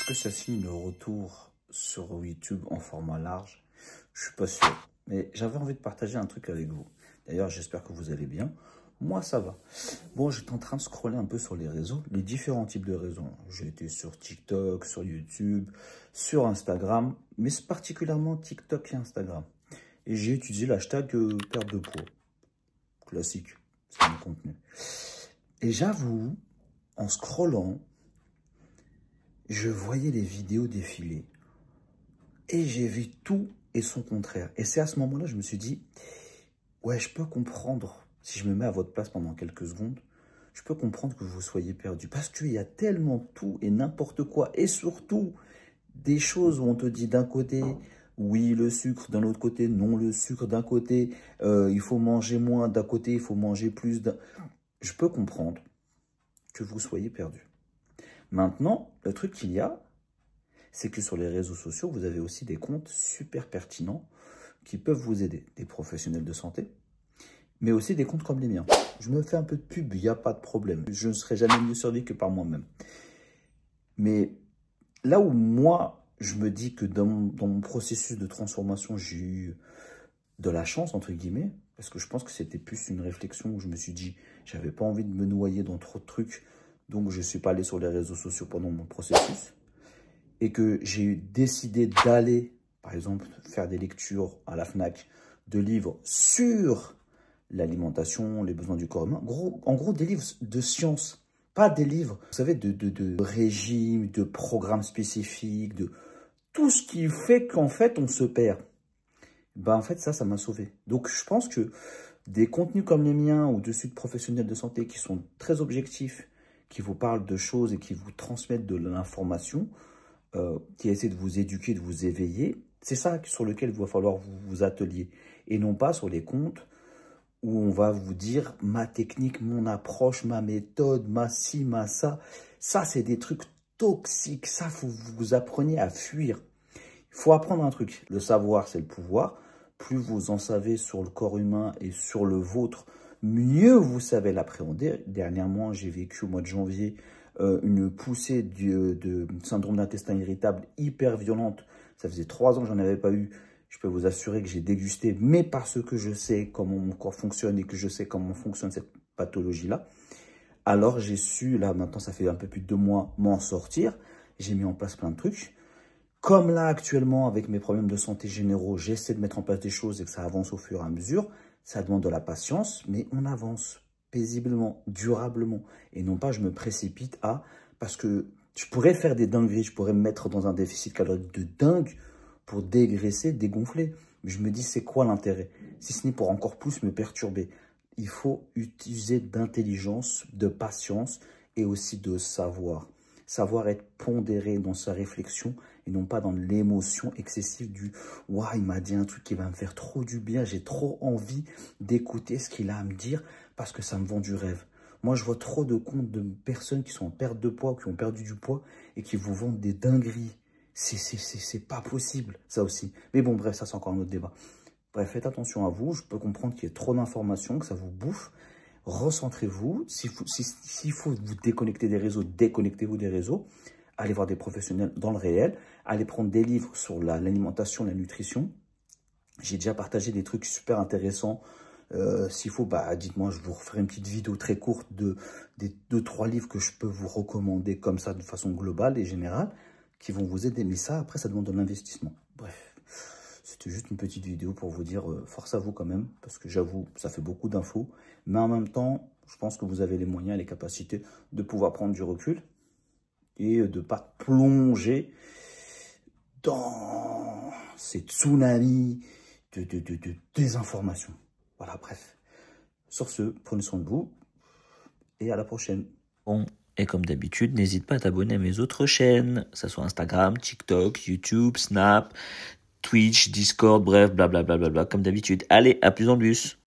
que ça signe le retour sur YouTube en format large? Je suis pas sûr. Mais j'avais envie de partager un truc avec vous. D'ailleurs, j'espère que vous allez bien. Moi, ça va. Bon, j'étais en train de scroller un peu sur les réseaux, les différents types de réseaux. J'ai été sur TikTok, sur YouTube, sur Instagram, mais c'est particulièrement TikTok et Instagram. Et j'ai utilisé l'hashtag perte de poids. Classique, c'est mon contenu. Et j'avoue, en scrollant, je voyais les vidéos défiler. Et j'ai vu tout et son contraire. Et c'est à ce moment-là, je me suis dit, ouais, je peux comprendre, si je me mets à votre place pendant quelques secondes, je peux comprendre que vous soyez perdu. Parce qu'il y a tellement tout et n'importe quoi. Et surtout, des choses où on te dit d'un côté, oui, le sucre, d'un autre côté, non, le sucre, d'un côté, il faut manger moins, d'un côté, il faut manger plus. Je peux comprendre que vous soyez perdu. Maintenant, le truc qu'il y a, c'est que sur les réseaux sociaux, vous avez aussi des comptes super pertinents qui peuvent vous aider. Des professionnels de santé, mais aussi des comptes comme les miens. Je me fais un peu de pub, il n'y a pas de problème. Je ne serai jamais mieux servi que par moi-même. Mais là où moi, je me dis que dans mon processus de transformation, j'ai eu de la chance, entre guillemets, parce que je pense que c'était plus une réflexion où je me suis dit, j'avais pas envie de me noyer dans trop de trucs, donc je ne suis pas allé sur les réseaux sociaux pendant mon processus, et que j'ai décidé d'aller, par exemple, faire des lectures à la FNAC de livres sur l'alimentation, les besoins du corps humain. En gros, des livres de science, pas des livres, vous savez, de régime, de programmes spécifiques, de tout ce qui fait qu'en fait, on se perd. Ben, en fait, ça m'a sauvé. Donc, je pense que des contenus comme les miens ou de sites professionnels de santé qui sont très objectifs, qui vous parlent de choses et qui vous transmettent de l'information, qui essaie de vous éduquer, de vous éveiller, c'est ça sur lequel il va falloir vous atelier. Et non pas sur les comptes où on va vous dire ma technique, mon approche, ma méthode, ma ci, ma ça. Ça, c'est des trucs toxiques. Ça, faut que vous appreniez à fuir. Il faut apprendre un truc. Le savoir, c'est le pouvoir. Plus vous en savez sur le corps humain et sur le vôtre, mieux vous savez l'appréhender. Dernièrement, j'ai vécu au mois de janvier une poussée de syndrome d'intestin irritable hyper violente. Ça faisait 3 ans que j'en avais pas eu. Je peux vous assurer que j'ai dégusté, mais parce que je sais comment mon corps fonctionne et que je sais comment fonctionne cette pathologie-là. Alors j'ai su, là maintenant ça fait un peu plus de 2 mois, m'en sortir. J'ai mis en place plein de trucs. Comme là actuellement, avec mes problèmes de santé généraux, j'essaie de mettre en place des choses et que ça avance au fur et à mesure. Ça demande de la patience, mais on avance paisiblement, durablement. Et non pas je me précipite à... Parce que je pourrais faire des dingueries, je pourrais me mettre dans un déficit calorique de dingue pour dégraisser, dégonfler. Mais je me dis, c'est quoi l'intérêt? Si ce n'est pour encore plus me perturber. Il faut utiliser d'intelligence, de patience et aussi de savoir. Savoir être pondéré dans sa réflexion et non pas dans l'émotion excessive du « Waouh, il m'a dit un truc qui va me faire trop du bien, j'ai trop envie d'écouter ce qu'il a à me dire parce que ça me vend du rêve. » Moi, je vois trop de comptes de personnes qui sont en perte de poids, qui ont perdu du poids et qui vous vendent des dingueries. C'est pas possible, ça aussi. Mais bon, bref, ça, c'est encore un autre débat. Bref, faites attention à vous. Je peux comprendre qu'il y ait trop d'informations, que ça vous bouffe. Recentrez-vous. S'il faut vous déconnecter des réseaux, déconnectez-vous des réseaux. Allez voir des professionnels dans le réel. Allez prendre des livres sur l'alimentation, la nutrition. J'ai déjà partagé des trucs super intéressants. S'il faut, bah, dites-moi, je vous referai une petite vidéo très courte des 2-3 livres que je peux vous recommander comme ça de façon globale et générale qui vont vous aider. Mais ça, après, ça demande de l'investissement. Bref, c'était juste une petite vidéo pour vous dire force à vous quand même, parce que j'avoue, ça fait beaucoup d'infos. Mais en même temps, je pense que vous avez les moyens et les capacités de pouvoir prendre du recul et de ne pas plonger dans ces tsunamis de désinformation. Voilà, bref. Sur ce, prenez soin de vous et à la prochaine. Bon, et comme d'habitude, n'hésite pas à t'abonner à mes autres chaînes, que ce soit Instagram, TikTok, YouTube, Snap, Twitch, Discord, bref, blablabla, comme d'habitude. Allez, à plus en plus.